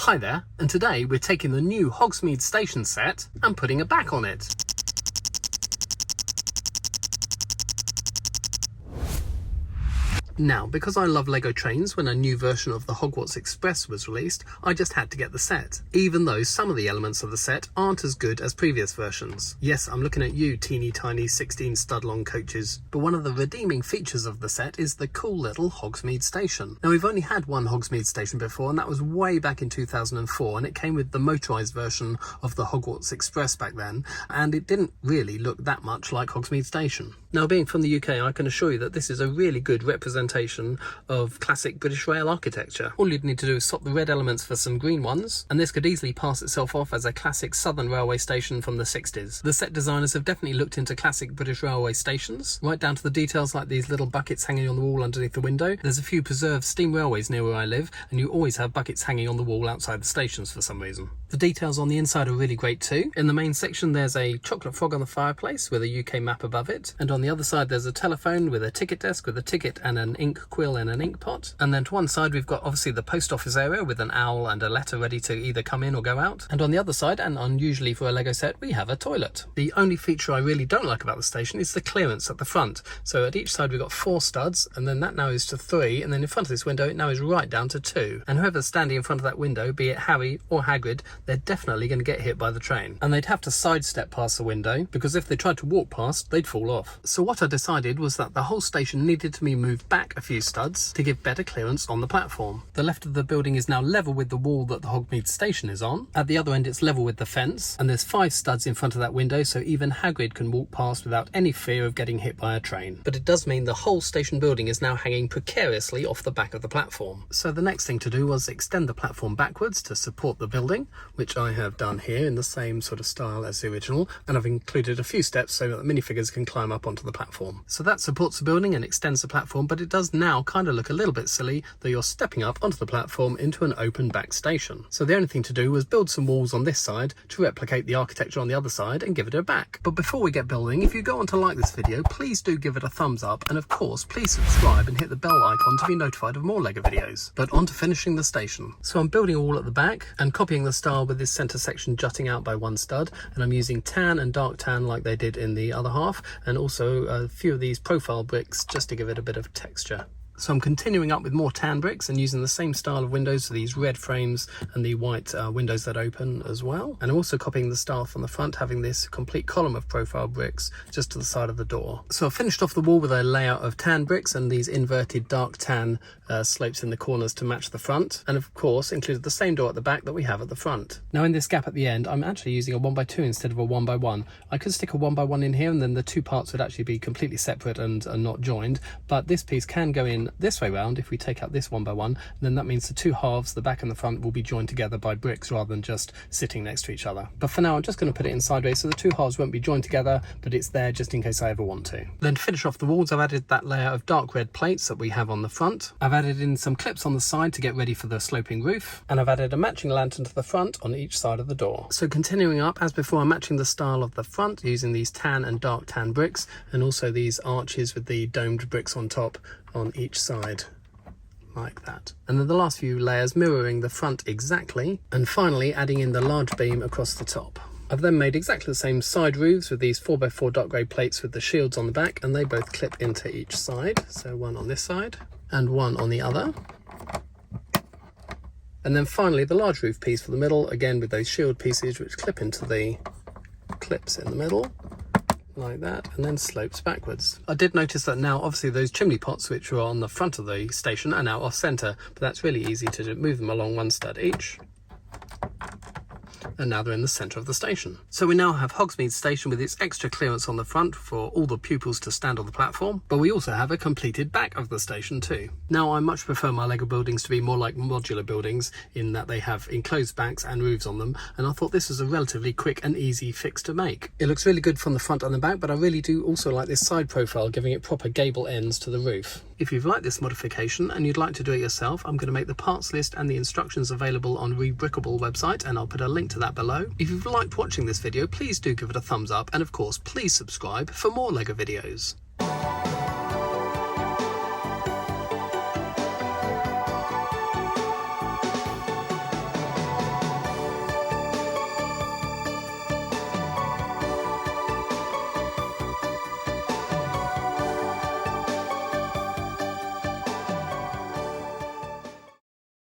Hi there, and today we're taking the new Hogsmeade Station set and putting a back on it. Now, because I love Lego trains, when a new version of the Hogwarts Express was released, I just had to get the set, even though some of the elements of the set aren't as good as previous versions. Yes, I'm looking at you, teeny tiny 16 stud long coaches, but one of the redeeming features of the set is the cool little Hogsmeade Station. Now, we've only had one Hogsmeade Station before, and that was way back in 2004, and it came with the motorised version of the Hogwarts Express back then, and it didn't really look that much like Hogsmeade Station. Now, being from the UK, I can assure you that this is a really good representation of classic British rail architecture. All you'd need to do is swap the red elements for some green ones, and this could easily pass itself off as a classic Southern Railway station from the 60s. The set designers have definitely looked into classic British railway stations, right down to the details like these little buckets hanging on the wall underneath the window. There's a few preserved steam railways near where I live, and you always have buckets hanging on the wall outside the stations for some reason. The details on the inside are really great too. In the main section there's a chocolate frog on the fireplace with a UK map above it, and on the other side there's a telephone with a ticket desk with a ticket and an ink quill and an ink pot. And then to one side we've got obviously the post office area with an owl and a letter ready to either come in or go out. And on the other side, and unusually for a Lego set, we have a toilet. The only feature I really don't like about the station is the clearance at the front. So at each side we've got 4 studs, and then that narrows to 3, and then in front of this window it narrows right down to 2. And whoever's standing in front of that window, be it Harry or Hagrid, they're definitely going to get hit by the train. And they'd have to sidestep past the window, because if they tried to walk past, they'd fall off. So what I decided was that the whole station needed to be moved back a few studs to give better clearance on the platform. The left of the building is now level with the wall that the Hogsmeade Station is on. At the other end it's level with the fence, and there's 5 studs in front of that window, so even Hagrid can walk past without any fear of getting hit by a train. But it does mean the whole station building is now hanging precariously off the back of the platform. So the next thing to do was extend the platform backwards to support the building, which I have done here in the same sort of style as the original, and I've included a few steps so that the minifigures can climb up onto the platform. So that supports the building and extends the platform, but it does now kind of look a little bit silly that you're stepping up onto the platform into an open back station. So the only thing to do was build some walls on this side to replicate the architecture on the other side and give it a back. But before we get building, if you go on to like this video, please do give it a thumbs up, and of course please subscribe and hit the bell icon to be notified of more Lego videos. But on to finishing the station. So I'm building a wall at the back and copying the style with this centre section jutting out by 1 stud, and I'm using tan and dark tan like they did in the other half, and also a few of these profile bricks just to give it a bit of texture. So I'm continuing up with more tan bricks and using the same style of windows for these red frames and the white windows that open as well. And I'm also copying the style from the front, having this complete column of profile bricks just to the side of the door. So I finished off the wall with a layout of tan bricks and these inverted dark tan slopes in the corners to match the front, and of course included the same door at the back that we have at the front. Now in this gap at the end I'm actually using a 1x2 instead of a 1x1. I could stick a 1x1 in here and then the 2 parts would actually be completely separate and not joined, but this piece can go in this way round. If we take out this 1x1, then that means the 2 halves, the back and the front, will be joined together by bricks rather than just sitting next to each other. But for now I'm just going to put it in sideways so the 2 halves won't be joined together, but it's there just in case I ever want to. Then to finish off the walls I've added that layer of dark red plates that we have on the front. I've added in some clips on the side to get ready for the sloping roof, and I've added a matching lantern to the front on each side of the door. So continuing up, as before, I'm matching the style of the front using these tan and dark tan bricks, and also these arches with the domed bricks on top on each side, like that. And then the last few layers mirroring the front exactly, and finally adding in the large beam across the top. I've then made exactly the same side roofs with these 4x4 dark grey plates with the shields on the back, and they both clip into each side. So one on this side and one on the other. And then finally the large roof piece for the middle, again with those shield pieces which clip into the clips in the middle, like that, and then slopes backwards. I did notice that now obviously those chimney pots which were on the front of the station are now off centre, but that's really easy to move them along 1 stud each. And now they're in the centre of the station. So we now have Hogsmeade Station with its extra clearance on the front for all the pupils to stand on the platform, but we also have a completed back of the station too. Now I much prefer my Lego buildings to be more like modular buildings in that they have enclosed backs and roofs on them, and I thought this was a relatively quick and easy fix to make. It looks really good from the front and the back, but I really do also like this side profile, giving it proper gable ends to the roof. If you've liked this modification and you'd like to do it yourself, I'm going to make the parts list and the instructions available on Rebrickable website, and I'll put a link to that below. If you've liked watching this video, please do give it a thumbs up, and of course please subscribe for more Lego videos.